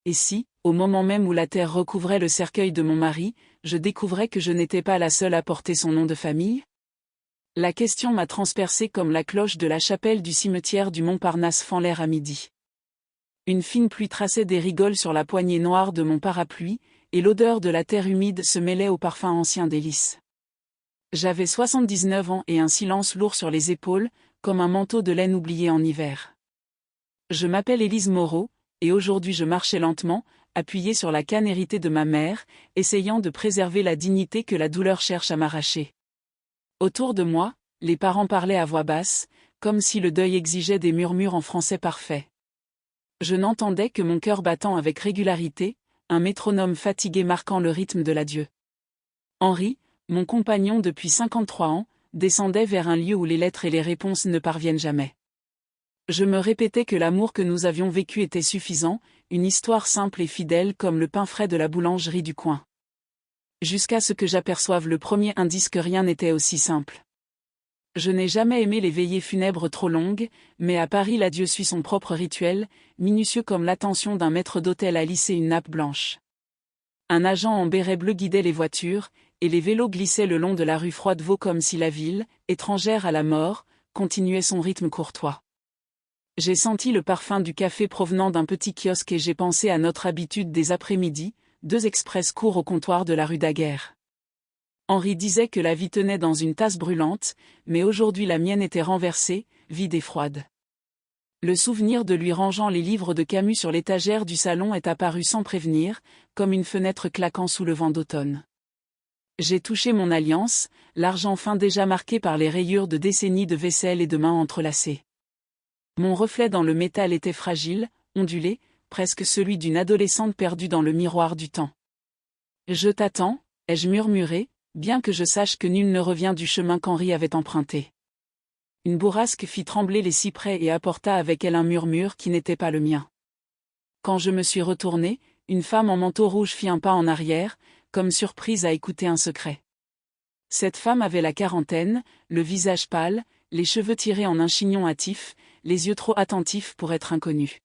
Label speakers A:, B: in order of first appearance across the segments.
A: et si, au moment même où la terre recouvrait le cercueil de mon mari, je découvrais que je n'étais pas la seule à porter son nom de famille? La question m'a transpercée comme la cloche de la chapelle du cimetière du Montparnasse fend l'air à midi. Une fine pluie traçait des rigoles sur la poignée noire de mon parapluie, et l'odeur de la terre humide se mêlait au parfum ancien des lys. J'avais 79 ans et un silence lourd sur les épaules, comme un manteau de laine oublié en hiver. Je m'appelle Élise Moreau, et aujourd'hui je marchais lentement, appuyée sur la canne héritée de ma mère, essayant de préserver la dignité que la douleur cherche à m'arracher. Autour de moi, les parents parlaient à voix basse, comme si le deuil exigeait des murmures en français parfait. Je n'entendais que mon cœur battant avec régularité, un métronome fatigué marquant le rythme de l'adieu. Henri, mon compagnon depuis 53 ans, descendait vers un lieu où les lettres et les réponses ne parviennent jamais. Je me répétais que l'amour que nous avions vécu était suffisant, une histoire simple et fidèle comme le pain frais de la boulangerie du coin. Jusqu'à ce que j'aperçoive le premier indice que rien n'était aussi simple. Je n'ai jamais aimé les veillées funèbres trop longues, mais à Paris l'adieu suit son propre rituel, minutieux comme l'attention d'un maître d'hôtel à lisser une nappe blanche. Un agent en béret bleu guidait les voitures, et les vélos glissaient le long de la rue Froidevaux comme si la ville, étrangère à la mort, continuait son rythme courtois. J'ai senti le parfum du café provenant d'un petit kiosque et j'ai pensé à notre habitude des après-midi, 2 express courts au comptoir de la rue Daguerre. Henri disait que la vie tenait dans une tasse brûlante, mais aujourd'hui la mienne était renversée, vide et froide. Le souvenir de lui rangeant les livres de Camus sur l'étagère du salon est apparu sans prévenir, comme une fenêtre claquant sous le vent d'automne. J'ai touché mon alliance, l'argent fin déjà marqué par les rayures de décennies de vaisselle et de mains entrelacées. Mon reflet dans le métal était fragile, ondulé, presque celui d'une adolescente perdue dans le miroir du temps. « Je t'attends », ai-je murmuré, bien que je sache que nul ne revient du chemin qu'Henri avait emprunté. Une bourrasque fit trembler les cyprès et apporta avec elle un murmure qui n'était pas le mien. Quand je me suis retourné, une femme en manteau rouge fit un pas en arrière, comme surprise à écouter un secret. Cette femme avait la quarantaine, le visage pâle, les cheveux tirés en un chignon hâtif, les yeux trop attentifs pour être inconnus.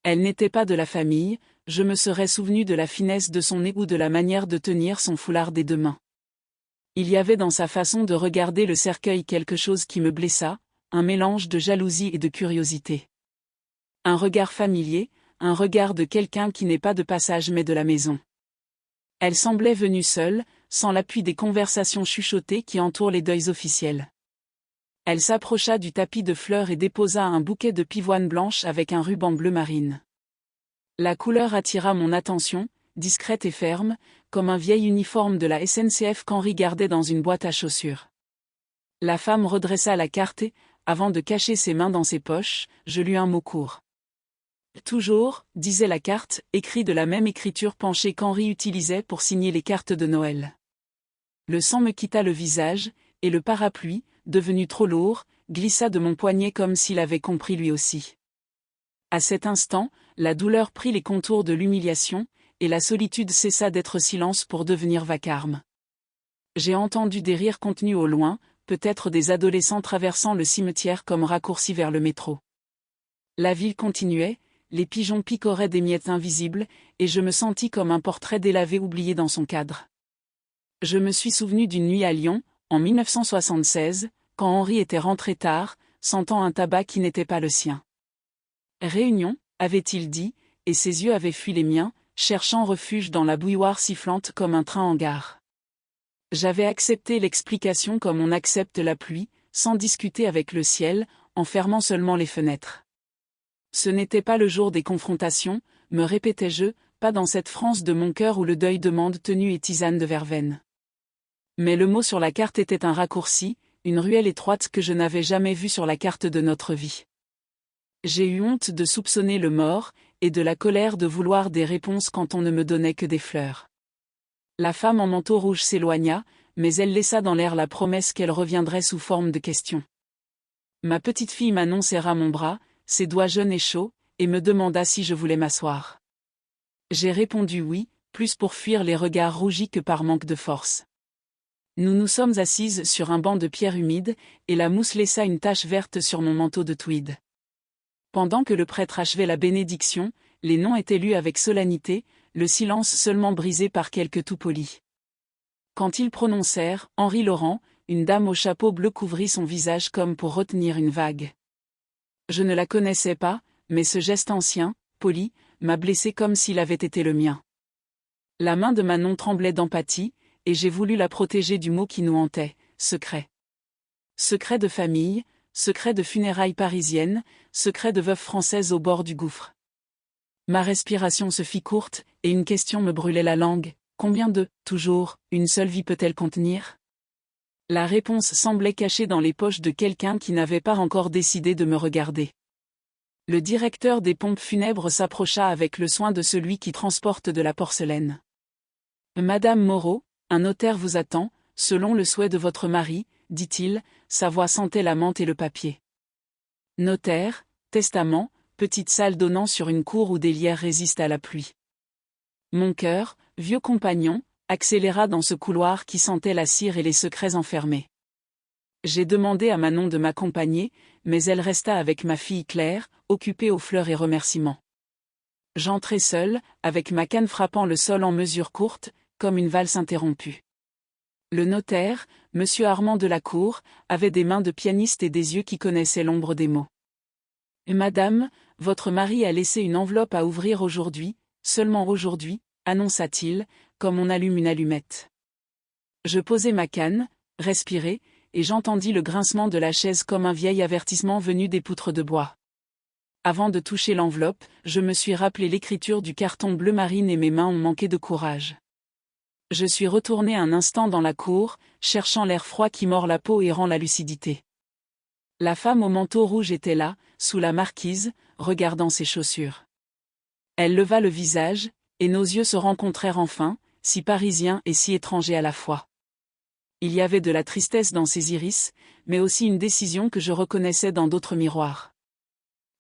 A: Elle n'était pas de la famille, je me serais souvenu de la finesse de son nez ou de la manière de tenir son foulard des 2 mains. Il y avait dans sa façon de regarder le cercueil quelque chose qui me blessa, un mélange de jalousie et de curiosité. Un regard familier, un regard de quelqu'un qui n'est pas de passage mais de la maison. Elle semblait venue seule, sans l'appui des conversations chuchotées qui entourent les deuils officiels. Elle s'approcha du tapis de fleurs et déposa un bouquet de pivoine blanche avec un ruban bleu marine. La couleur attira mon attention, discrète et ferme, comme un vieil uniforme de la SNCF qu'Henri gardait dans une boîte à chaussures. La femme redressa la carte et, avant de cacher ses mains dans ses poches, je lus un mot court. Toujours, disait la carte, écrit de la même écriture penchée qu'Henri utilisait pour signer les cartes de Noël. Le sang me quitta le visage, et le parapluie, devenu trop lourd, glissa de mon poignet comme s'il avait compris lui aussi. À cet instant, la douleur prit les contours de l'humiliation, et la solitude cessa d'être silence pour devenir vacarme. J'ai entendu des rires contenus au loin, peut-être des adolescents traversant le cimetière comme raccourcis vers le métro. La ville continuait, les pigeons picoraient des miettes invisibles, et je me sentis comme un portrait délavé oublié dans son cadre. Je me suis souvenu d'une nuit à Lyon, en 1976, quand Henri était rentré tard, sentant un tabac qui n'était pas le sien. Réunion, avait-il dit, et ses yeux avaient fui les miens, cherchant refuge dans la bouilloire sifflante comme un train en gare. J'avais accepté l'explication comme on accepte la pluie, sans discuter avec le ciel, en fermant seulement les fenêtres. Ce n'était pas le jour des confrontations, me répétais-je, pas dans cette France de mon cœur où le deuil demande tenue et tisane de verveine. Mais le mot sur la carte était un raccourci, une ruelle étroite que je n'avais jamais vue sur la carte de notre vie. J'ai eu honte de soupçonner le mort, et de la colère de vouloir des réponses quand on ne me donnait que des fleurs. La femme en manteau rouge s'éloigna, mais elle laissa dans l'air la promesse qu'elle reviendrait sous forme de questions. Ma petite fille Manon serra mon bras, ses doigts jeunes et chauds, et me demanda si je voulais m'asseoir. J'ai répondu oui, plus pour fuir les regards rougis que par manque de force. Nous nous sommes assises sur un banc de pierre humide, et la mousse laissa une tache verte sur mon manteau de tweed. Pendant que le prêtre achevait la bénédiction, les noms étaient lus avec solennité, le silence seulement brisé par quelques tout polis. Quand ils prononcèrent « Henri Laurent », une dame au chapeau bleu couvrit son visage comme pour retenir une vague. Je ne la connaissais pas, mais ce geste ancien, poli, m'a blessé comme s'il avait été le mien. La main de Manon tremblait d'empathie, et j'ai voulu la protéger du mot qui nous hantait, secret. Secret de famille, secret de funérailles parisiennes, secret de veuve française au bord du gouffre. Ma respiration se fit courte, et une question me brûlait la langue, combien de, toujours, une seule vie peut-elle contenir ? La réponse semblait cachée dans les poches de quelqu'un qui n'avait pas encore décidé de me regarder. Le directeur des pompes funèbres s'approcha avec le soin de celui qui transporte de la porcelaine. Madame Moreau, un notaire vous attend, selon le souhait de votre mari, dit-il, sa voix sentait la menthe et le papier. Notaire, testament, petite salle donnant sur une cour où des lierres résistent à la pluie. Mon cœur, vieux compagnon, accéléra dans ce couloir qui sentait la cire et les secrets enfermés. J'ai demandé à Manon de m'accompagner, mais elle resta avec ma fille Claire, occupée aux fleurs et remerciements. J'entrai seul, avec ma canne frappant le sol en mesure courte, comme une valse interrompue. Le notaire, monsieur Armand de la Cour, avait des mains de pianiste et des yeux qui connaissaient l'ombre des mots. « Madame, votre mari a laissé une enveloppe à ouvrir aujourd'hui, seulement aujourd'hui, annonça-t-il, comme on allume une allumette. » Je posai ma canne, respirai, et j'entendis le grincement de la chaise comme un vieil avertissement venu des poutres de bois. Avant de toucher l'enveloppe, je me suis rappelé l'écriture du carton bleu marine et mes mains ont manqué de courage. Je suis retourné un instant dans la cour, cherchant l'air froid qui mord la peau et rend la lucidité. La femme au manteau rouge était là, sous la marquise, regardant ses chaussures. Elle leva le visage, et nos yeux se rencontrèrent enfin, si parisiens et si étrangers à la fois. Il y avait de la tristesse dans ses iris, mais aussi une décision que je reconnaissais dans d'autres miroirs.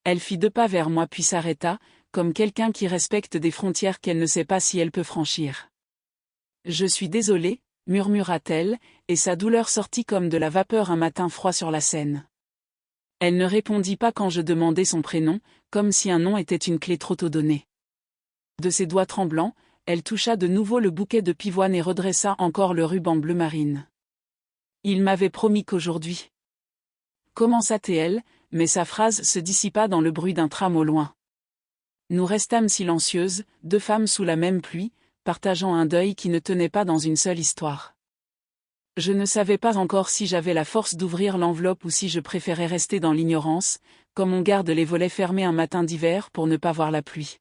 A: Elle fit 2 pas vers moi puis s'arrêta, comme quelqu'un qui respecte des frontières qu'elle ne sait pas si elle peut franchir. « Je suis désolée », murmura-t-elle, et sa douleur sortit comme de la vapeur un matin froid sur la Seine. Elle ne répondit pas quand je demandai son prénom, comme si un nom était une clé trop tôt donnée. De ses doigts tremblants, elle toucha de nouveau le bouquet de pivoine et redressa encore le ruban bleu marine. Il m'avait promis qu'aujourd'hui. Commença-t-elle, mais sa phrase se dissipa dans le bruit d'un tram au loin. Nous restâmes silencieuses, 2 femmes sous la même pluie, partageant un deuil qui ne tenait pas dans une seule histoire. Je ne savais pas encore si j'avais la force d'ouvrir l'enveloppe ou si je préférais rester dans l'ignorance, comme on garde les volets fermés un matin d'hiver pour ne pas voir la pluie.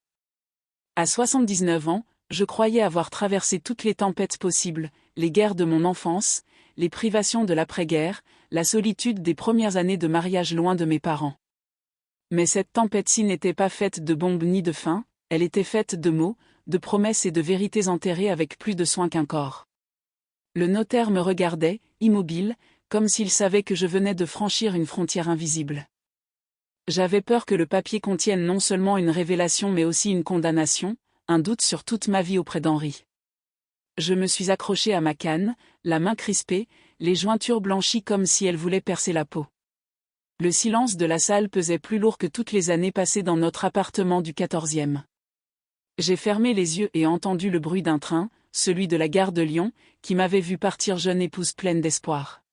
A: À 79 ans, je croyais avoir traversé toutes les tempêtes possibles, les guerres de mon enfance, les privations de l'après-guerre, la solitude des premières années de mariage loin de mes parents. Mais cette tempête-ci n'était pas faite de bombes ni de faim, elle était faite de mots, de promesses et de vérités enterrées avec plus de soin qu'un corps. Le notaire me regardait, immobile, comme s'il savait que je venais de franchir une frontière invisible. J'avais peur que le papier contienne non seulement une révélation mais aussi une condamnation, un doute sur toute ma vie auprès d'Henri. Je me suis accroché à ma canne, la main crispée, les jointures blanchies comme si elles voulaient percer la peau. Le silence de la salle pesait plus lourd que toutes les années passées dans notre appartement du 14e. J'ai fermé les yeux et entendu le bruit d'un train, celui de la gare de Lyon, qui m'avait vu partir jeune épouse pleine d'espoir.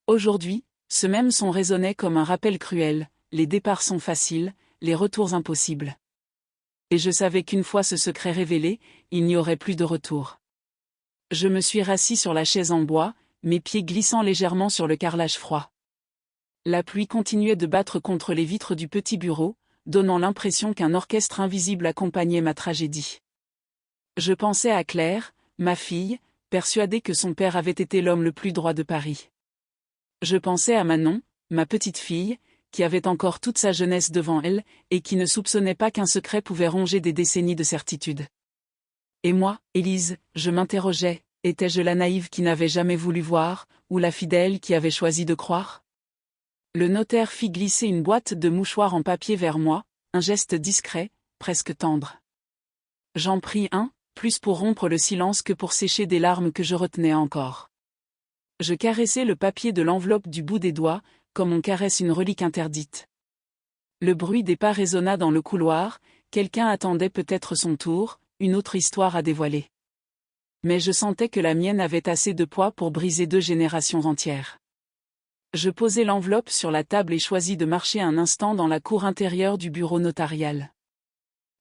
A: Aujourd'hui, ce même son résonnait comme un rappel cruel, les départs sont faciles, les retours impossibles. Et je savais qu'une fois ce secret révélé, il n'y aurait plus de retour. Je me suis rassis sur la chaise en bois, mes pieds glissant légèrement sur le carrelage froid. La pluie continuait de battre contre les vitres du petit bureau, donnant l'impression qu'un orchestre invisible accompagnait ma tragédie. Je pensais à Claire, ma fille, persuadée que son père avait été l'homme le plus droit de Paris. Je pensais à Manon, ma petite fille, qui avait encore toute sa jeunesse devant elle, et qui ne soupçonnait pas qu'un secret pouvait ronger des décennies de certitude. Et moi, Élise, je m'interrogeais, étais-je la naïve qui n'avait jamais voulu voir, ou la fidèle qui avait choisi de croire ? Le notaire fit glisser une boîte de mouchoirs en papier vers moi, un geste discret, presque tendre. J'en pris un, plus pour rompre le silence que pour sécher des larmes que je retenais encore. Je caressai le papier de l'enveloppe du bout des doigts, comme on caresse une relique interdite. Le bruit des pas résonna dans le couloir, quelqu'un attendait peut-être son tour, une autre histoire à dévoiler. Mais je sentais que la mienne avait assez de poids pour briser 2 générations entières. Je posai l'enveloppe sur la table et choisis de marcher un instant dans la cour intérieure du bureau notarial.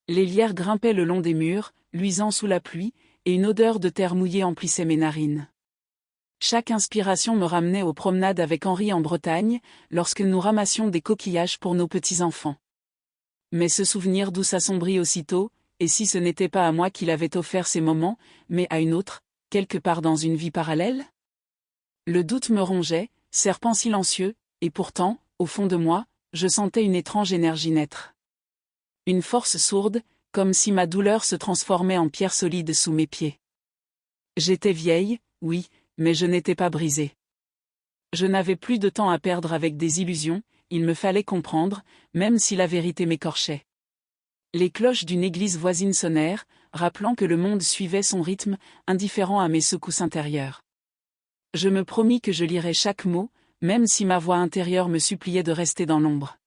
A: Les lierres grimpaient le long des murs, luisant sous la pluie, et une odeur de terre mouillée emplissait mes narines. Chaque inspiration me ramenait aux promenades avec Henri en Bretagne, lorsque nous ramassions des coquillages pour nos petits-enfants. Mais ce souvenir doux s'assombrit aussitôt, et si ce n'était pas à moi qu'il avait offert ces moments, mais à une autre, quelque part dans une vie parallèle? Le doute me rongeait, serpent silencieux, et pourtant, au fond de moi, je sentais une étrange énergie naître. Une force sourde, comme si ma douleur se transformait en pierre solide sous mes pieds. J'étais vieille, oui, mais je n'étais pas brisée. Je n'avais plus de temps à perdre avec des illusions, il me fallait comprendre, même si la vérité m'écorchait. Les cloches d'une église voisine sonnèrent, rappelant que le monde suivait son rythme, indifférent à mes secousses intérieures. Je me promis que je lirais chaque mot, même si ma voix intérieure me suppliait de rester dans l'ombre.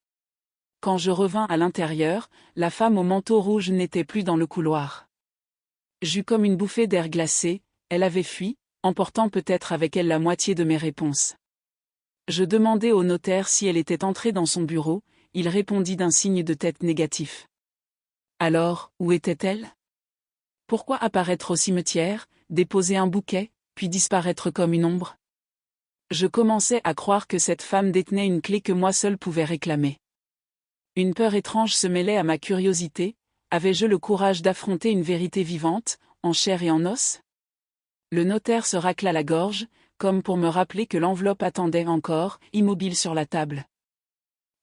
A: Quand je revins à l'intérieur, la femme au manteau rouge n'était plus dans le couloir. J'eus comme une bouffée d'air glacé, elle avait fui, emportant peut-être avec elle la moitié de mes réponses. Je demandai au notaire si elle était entrée dans son bureau, il répondit d'un signe de tête négatif. Alors, où était-elle? Pourquoi apparaître au cimetière, déposer un bouquet, puis disparaître comme une ombre? Je commençais à croire que cette femme détenait une clé que moi seul pouvais réclamer. Une peur étrange se mêlait à ma curiosité, avais-je le courage d'affronter une vérité vivante, en chair et en os? Le notaire se racla la gorge, comme pour me rappeler que l'enveloppe attendait encore, immobile sur la table.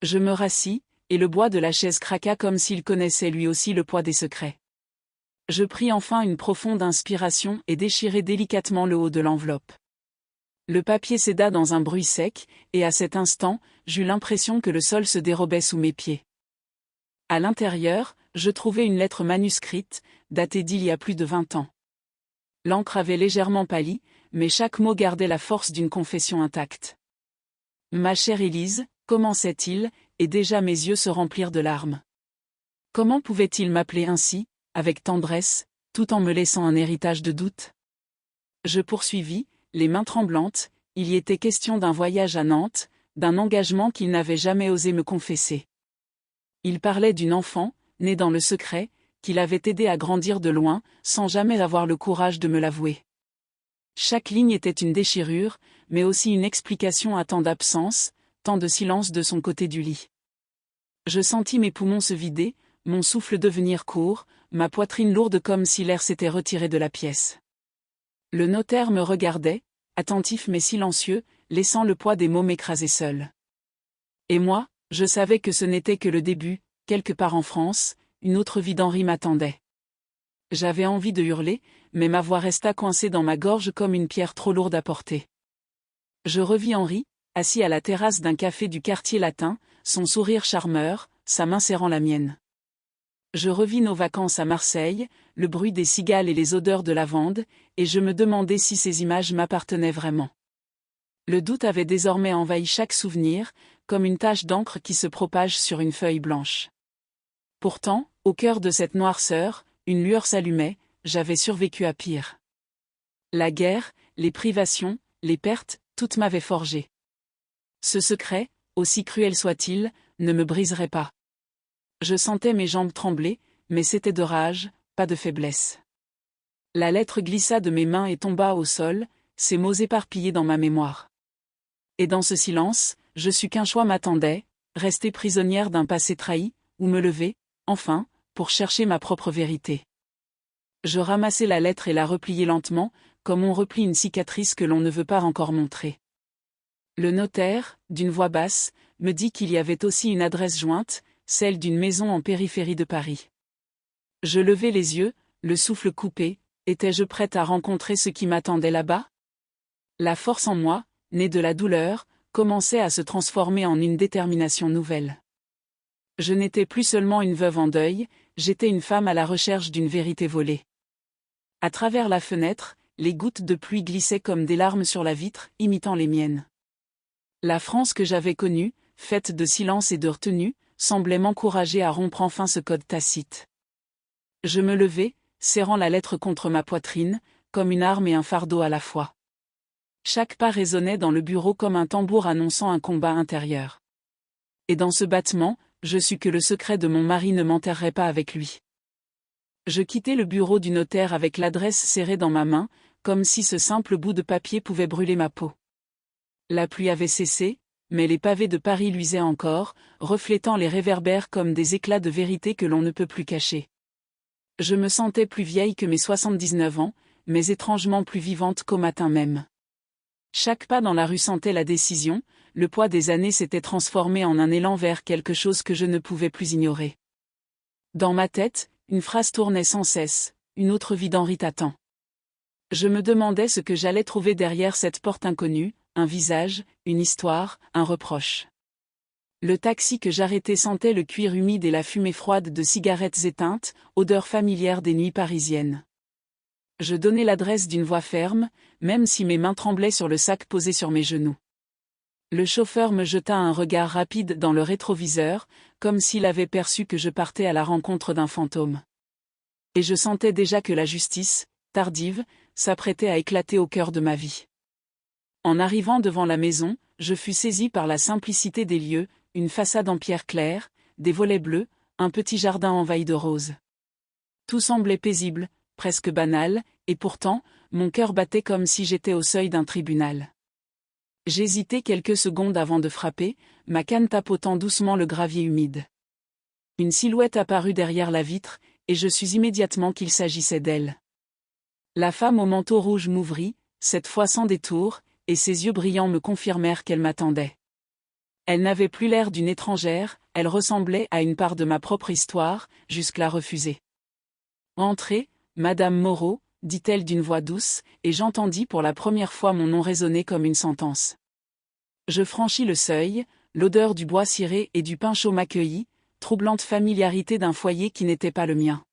A: Je me rassis, et le bois de la chaise craqua comme s'il connaissait lui aussi le poids des secrets. Je pris enfin une profonde inspiration et déchirai délicatement le haut de l'enveloppe. Le papier céda dans un bruit sec, et à cet instant, j'eus l'impression que le sol se dérobait sous mes pieds. À l'intérieur, je trouvai une lettre manuscrite, datée d'il y a plus de 20 ans. L'encre avait légèrement pâli, mais chaque mot gardait la force d'une confession intacte. Ma chère Élise, commençait-il, et déjà mes yeux se remplirent de larmes. Comment pouvait-il m'appeler ainsi, avec tendresse, tout en me laissant un héritage de doute? Je poursuivis, les mains tremblantes, il y était question d'un voyage à Nantes, d'un engagement qu'il n'avait jamais osé me confesser. Il parlait d'une enfant, née dans le secret, qu'il avait aidé à grandir de loin, sans jamais avoir le courage de me l'avouer. Chaque ligne était une déchirure, mais aussi une explication à tant d'absence, tant de silence de son côté du lit. Je sentis mes poumons se vider, mon souffle devenir court, ma poitrine lourde comme si l'air s'était retiré de la pièce. Le notaire me regardait, attentif mais silencieux, laissant le poids des mots m'écraser seul. Et moi, je savais que ce n'était que le début, quelque part en France, une autre vie d'Henri m'attendait. J'avais envie de hurler, mais ma voix resta coincée dans ma gorge comme une pierre trop lourde à porter. Je revis Henri, assis à la terrasse d'un café du quartier latin, son sourire charmeur, sa main serrant la mienne. Je revis nos vacances à Marseille, le bruit des cigales et les odeurs de lavande, et je me demandais si ces images m'appartenaient vraiment. Le doute avait désormais envahi chaque souvenir, comme une tache d'encre qui se propage sur une feuille blanche. Pourtant, au cœur de cette noirceur, une lueur s'allumait, j'avais survécu à pire. La guerre, les privations, les pertes, tout m'avait forgé. Ce secret, aussi cruel soit-il, ne me briserait pas. Je sentais mes jambes trembler, mais c'était de rage, pas de faiblesse. La lettre glissa de mes mains et tomba au sol, ces mots éparpillés dans ma mémoire. Et dans ce silence, je sus qu'un choix m'attendait, rester prisonnière d'un passé trahi, ou me lever, enfin, pour chercher ma propre vérité. Je ramassai la lettre et la repliai lentement, comme on replie une cicatrice que l'on ne veut pas encore montrer. Le notaire, d'une voix basse, me dit qu'il y avait aussi une adresse jointe, celle d'une maison en périphérie de Paris. Je levai les yeux, le souffle coupé, étais-je prête à rencontrer ce qui m'attendait là-bas? La force en moi, née de la douleur, commençait à se transformer en une détermination nouvelle. Je n'étais plus seulement une veuve en deuil, j'étais une femme à la recherche d'une vérité volée. À travers la fenêtre, les gouttes de pluie glissaient comme des larmes sur la vitre, imitant les miennes. La France que j'avais connue, faite de silence et de retenue, semblait m'encourager à rompre enfin ce code tacite. Je me levai, serrant la lettre contre ma poitrine, comme une arme et un fardeau à la fois. Chaque pas résonnait dans le bureau comme un tambour annonçant un combat intérieur. Et dans ce battement, je sus que le secret de mon mari ne m'enterrerait pas avec lui. Je quittai le bureau du notaire avec l'adresse serrée dans ma main, comme si ce simple bout de papier pouvait brûler ma peau. La pluie avait cessé, mais les pavés de Paris luisaient encore, reflétant les réverbères comme des éclats de vérité que l'on ne peut plus cacher. Je me sentais plus vieille que mes 79 ans, mais étrangement plus vivante qu'au matin même. Chaque pas dans la rue sentait la décision, le poids des années s'était transformé en un élan vers quelque chose que je ne pouvais plus ignorer. Dans ma tête, une phrase tournait sans cesse, une autre vie d'Henri t'attend. Je me demandais ce que j'allais trouver derrière cette porte inconnue, un visage, une histoire, un reproche. Le taxi que j'arrêtais sentait le cuir humide et la fumée froide de cigarettes éteintes, odeur familière des nuits parisiennes. Je donnai l'adresse d'une voix ferme, même si mes mains tremblaient sur le sac posé sur mes genoux. Le chauffeur me jeta un regard rapide dans le rétroviseur, comme s'il avait perçu que je partais à la rencontre d'un fantôme. Et je sentais déjà que la justice, tardive, s'apprêtait à éclater au cœur de ma vie. En arrivant devant la maison, je fus saisi par la simplicité des lieux, une façade en pierre claire, des volets bleus, un petit jardin envahi de roses. Tout semblait paisible, presque banal, et pourtant, mon cœur battait comme si j'étais au seuil d'un tribunal. J'hésitai quelques secondes avant de frapper, ma canne tapotant doucement le gravier humide. Une silhouette apparut derrière la vitre, et je sus immédiatement qu'il s'agissait d'elle. La femme au manteau rouge m'ouvrit, cette fois sans détour, et ses yeux brillants me confirmèrent qu'elle m'attendait. Elle n'avait plus l'air d'une étrangère, elle ressemblait à une part de ma propre histoire, jusque-là refusée. « Entrez, Madame Moreau », dit-elle d'une voix douce, et j'entendis pour la première fois mon nom résonner comme une sentence. Je franchis le seuil, l'odeur du bois ciré et du pain chaud m'accueillit, troublante familiarité d'un foyer qui n'était pas le mien.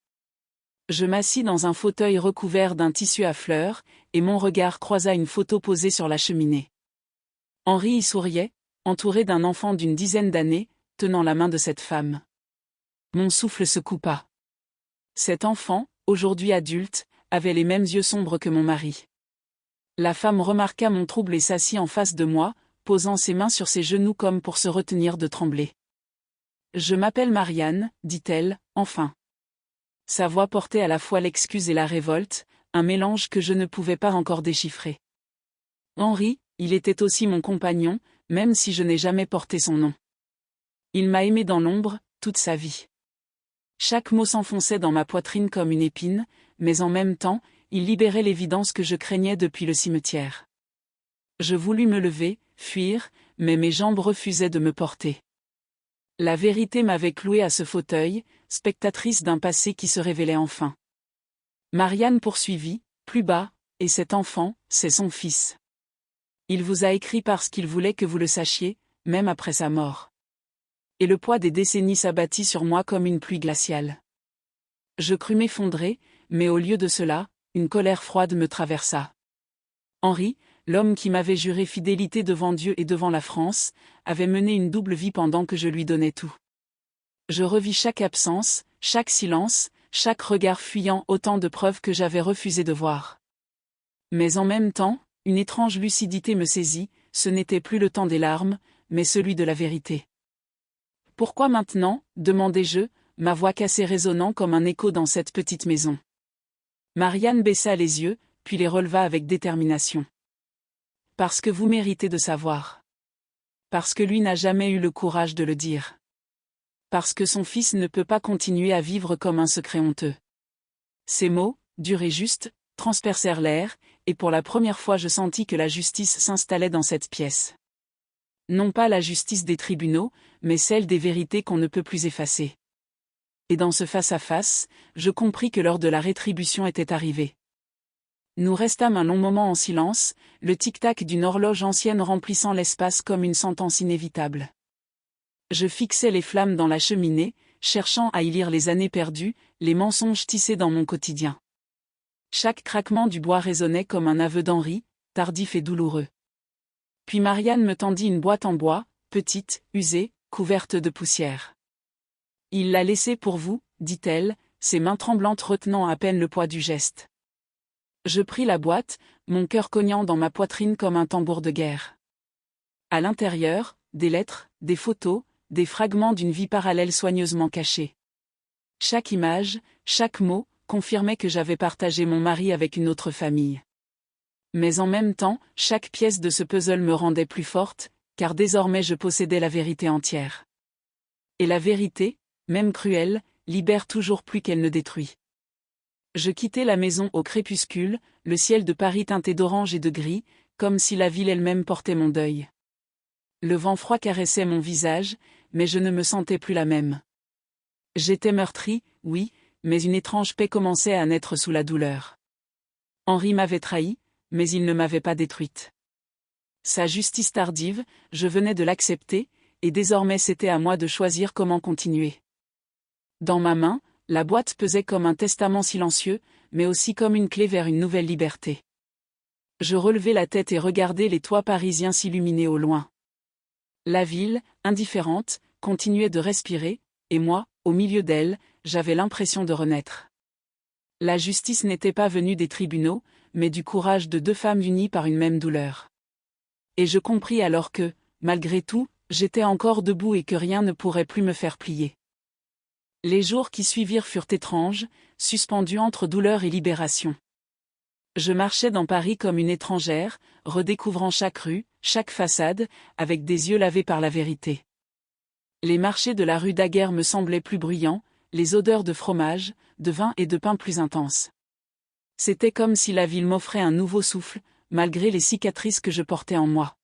A: Je m'assis dans un fauteuil recouvert d'un tissu à fleurs, et mon regard croisa une photo posée sur la cheminée. Henri y souriait, entouré d'un enfant d'une dizaine d'années, tenant la main de cette femme. Mon souffle se coupa. Cet enfant, aujourd'hui adulte, avait les mêmes yeux sombres que mon mari. La femme remarqua mon trouble et s'assit en face de moi, posant ses mains sur ses genoux comme pour se retenir de trembler. « Je m'appelle Marianne, dit-elle, enfin. » Sa voix portait à la fois l'excuse et la révolte, un mélange que je ne pouvais pas encore déchiffrer. Henri, il était aussi mon compagnon, même si je n'ai jamais porté son nom. Il m'a aimé dans l'ombre, toute sa vie. Chaque mot s'enfonçait dans ma poitrine comme une épine, mais en même temps, il libérait l'évidence que je craignais depuis le cimetière. Je voulus me lever, fuir, mais mes jambes refusaient de me porter. La vérité m'avait cloué à ce fauteuil, spectatrice d'un passé qui se révélait enfin. Marianne poursuivit, plus bas, et cet enfant, c'est son fils. Il vous a écrit parce qu'il voulait que vous le sachiez, même après sa mort. Et le poids des décennies s'abattit sur moi comme une pluie glaciale. Je crus m'effondrer, mais au lieu de cela, une colère froide me traversa. Henri, l'homme qui m'avait juré fidélité devant Dieu et devant la France, avait mené une double vie pendant que je lui donnais tout. Je revis chaque absence, chaque silence, chaque regard fuyant, autant de preuves que j'avais refusé de voir. Mais en même temps, une étrange lucidité me saisit, ce n'était plus le temps des larmes, mais celui de la vérité. « Pourquoi maintenant ?» demandai-je, ma voix cassée résonnant comme un écho dans cette petite maison. Marianne baissa les yeux, puis les releva avec détermination. « Parce que vous méritez de savoir. Parce que lui n'a jamais eu le courage de le dire. Parce que son fils ne peut pas continuer à vivre comme un secret honteux. » Ces mots, durs et justes, transpercèrent l'air, et pour la première fois je sentis que la justice s'installait dans cette pièce. Non pas la justice des tribunaux, mais celle des vérités qu'on ne peut plus effacer. Et dans ce face-à-face, je compris que l'heure de la rétribution était arrivée. Nous restâmes un long moment en silence, le tic-tac d'une horloge ancienne remplissant l'espace comme une sentence inévitable. Je fixais les flammes dans la cheminée, cherchant à y lire les années perdues, les mensonges tissés dans mon quotidien. Chaque craquement du bois résonnait comme un aveu d'Henri, tardif et douloureux. Puis Marianne me tendit une boîte en bois, petite, usée, couverte de poussière. « Il l'a laissée pour vous, dit-elle, ses mains tremblantes retenant à peine le poids du geste. Je pris la boîte, mon cœur cognant dans ma poitrine comme un tambour de guerre. À l'intérieur, des lettres, des photos, des fragments d'une vie parallèle soigneusement cachée. Chaque image, chaque mot, confirmait que j'avais partagé mon mari avec une autre famille. Mais en même temps, chaque pièce de ce puzzle me rendait plus forte, car désormais je possédais la vérité entière. Et la vérité, même cruelle, libère toujours plus qu'elle ne détruit. Je quittai la maison au crépuscule, le ciel de Paris teinté d'orange et de gris, comme si la ville elle-même portait mon deuil. Le vent froid caressait mon visage, mais je ne me sentais plus la même. J'étais meurtrie, oui, mais une étrange paix commençait à naître sous la douleur. Henri m'avait trahi, mais il ne m'avait pas détruite. Sa justice tardive, je venais de l'accepter, et désormais c'était à moi de choisir comment continuer. Dans ma main, la boîte pesait comme un testament silencieux, mais aussi comme une clé vers une nouvelle liberté. Je relevai la tête et regardai les toits parisiens s'illuminer au loin. La ville, indifférente, continuait de respirer, et moi, au milieu d'elle, j'avais l'impression de renaître. La justice n'était pas venue des tribunaux, mais du courage de deux femmes unies par une même douleur. Et je compris alors que, malgré tout, j'étais encore debout et que rien ne pourrait plus me faire plier. Les jours qui suivirent furent étranges, suspendus entre douleur et libération. Je marchais dans Paris comme une étrangère, redécouvrant chaque rue, chaque façade, avec des yeux lavés par la vérité. Les marchés de la rue Daguerre me semblaient plus bruyants, les odeurs de fromage, de vin et de pain plus intenses. C'était comme si la ville m'offrait un nouveau souffle, malgré les cicatrices que je portais en moi.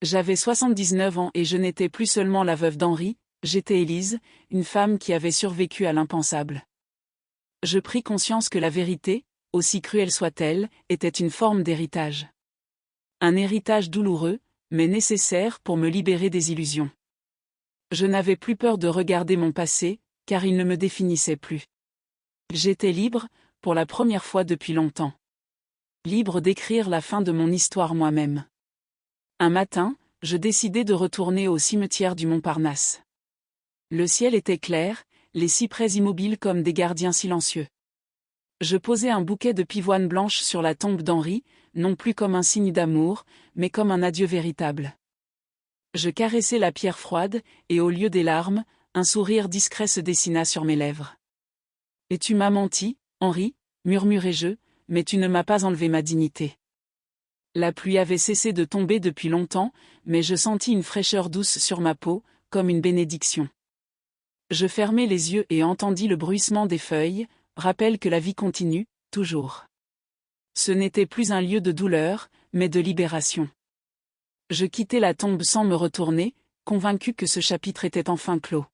A: J'avais 79 ans et je n'étais plus seulement la veuve d'Henri, j'étais Élise, une femme qui avait survécu à l'impensable. Je pris conscience que la vérité, aussi cruelle soit-elle, était une forme d'héritage. Un héritage douloureux, mais nécessaire pour me libérer des illusions. Je n'avais plus peur de regarder mon passé, car il ne me définissait plus. J'étais libre, pour la première fois depuis longtemps. Libre d'écrire la fin de mon histoire moi-même. Un matin, je décidai de retourner au cimetière du Montparnasse. Le ciel était clair, les cyprès immobiles comme des gardiens silencieux. Je posai un bouquet de pivoine blanche sur la tombe d'Henri, non plus comme un signe d'amour, mais comme un adieu véritable. Je caressai la pierre froide, et au lieu des larmes, un sourire discret se dessina sur mes lèvres. « Et tu m'as menti, Henri, murmurai-je, mais tu ne m'as pas enlevé ma dignité. » La pluie avait cessé de tomber depuis longtemps, mais je sentis une fraîcheur douce sur ma peau, comme une bénédiction. Je fermai les yeux et entendis le bruissement des feuilles, rappel que la vie continue, toujours. Ce n'était plus un lieu de douleur, mais de libération. Je quittai la tombe sans me retourner, convaincu que ce chapitre était enfin clos.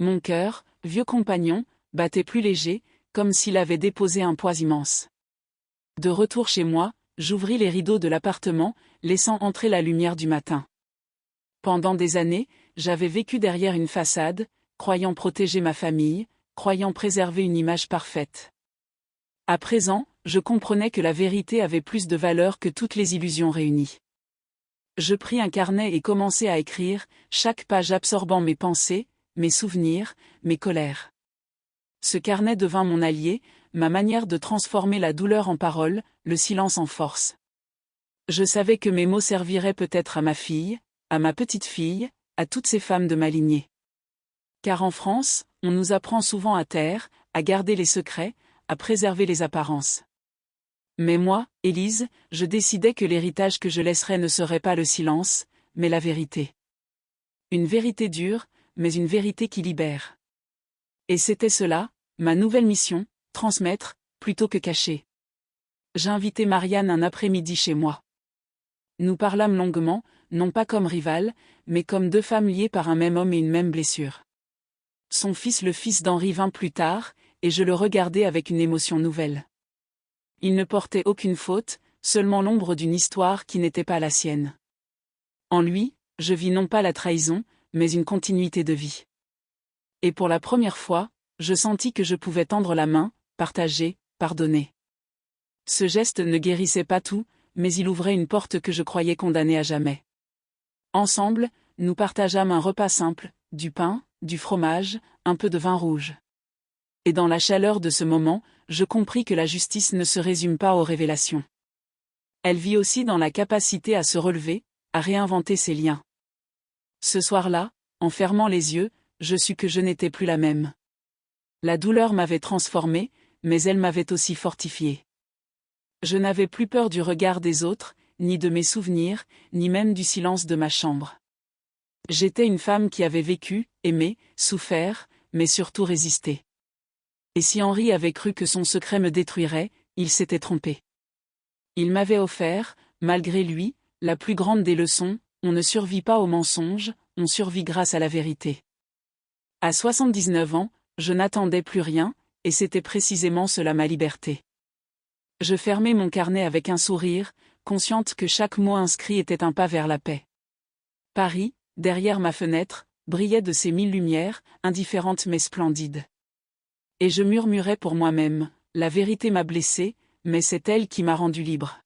A: Mon cœur, vieux compagnon, battait plus léger, comme s'il avait déposé un poids immense. De retour chez moi, j'ouvris les rideaux de l'appartement, laissant entrer la lumière du matin. Pendant des années, j'avais vécu derrière une façade, croyant protéger ma famille, croyant préserver une image parfaite. À présent, je comprenais que la vérité avait plus de valeur que toutes les illusions réunies. Je pris un carnet et commençai à écrire, chaque page absorbant mes pensées, mes souvenirs, mes colères. Ce carnet devint mon allié, ma manière de transformer la douleur en parole, le silence en force. Je savais que mes mots serviraient peut-être à ma fille, à ma petite-fille, à toutes ces femmes de ma lignée. Car en France, on nous apprend souvent à taire, à garder les secrets, à préserver les apparences. Mais moi, Élise, je décidais que l'héritage que je laisserais ne serait pas le silence, mais la vérité. Une vérité dure, mais une vérité qui libère. Et c'était cela, ma nouvelle mission, transmettre, plutôt que cacher. J'invitai Marianne un après-midi chez moi. Nous parlâmes longuement, non pas comme rivales, mais comme deux femmes liées par un même homme et une même blessure. Son fils, le fils d'Henri, vint plus tard, et je le regardai avec une émotion nouvelle. Il ne portait aucune faute, seulement l'ombre d'une histoire qui n'était pas la sienne. En lui, je vis non pas la trahison, mais une continuité de vie. Et pour la première fois, je sentis que je pouvais tendre la main, partager, pardonner. Ce geste ne guérissait pas tout, mais il ouvrait une porte que je croyais condamnée à jamais. Ensemble, nous partageâmes un repas simple, du pain, du fromage, un peu de vin rouge. Et dans la chaleur de ce moment, je compris que la justice ne se résume pas aux révélations. Elle vit aussi dans la capacité à se relever, à réinventer ses liens. Ce soir-là, en fermant les yeux, je sus que je n'étais plus la même. La douleur m'avait transformée, mais elle m'avait aussi fortifiée. Je n'avais plus peur du regard des autres, ni de mes souvenirs, ni même du silence de ma chambre. J'étais une femme qui avait vécu, aimé, souffert, mais surtout résisté. Et si Henri avait cru que son secret me détruirait, il s'était trompé. Il m'avait offert, malgré lui, la plus grande des leçons: on ne survit pas au mensonge, on survit grâce à la vérité. À 79 ans, je n'attendais plus rien, et c'était précisément cela ma liberté. Je fermai mon carnet avec un sourire, consciente que chaque mot inscrit était un pas vers la paix. Paris, derrière ma fenêtre, brillait de ses 1000 lumières, indifférente mais splendide. Et je murmurais pour moi-même: la vérité m'a blessée, mais c'est elle qui m'a rendu libre.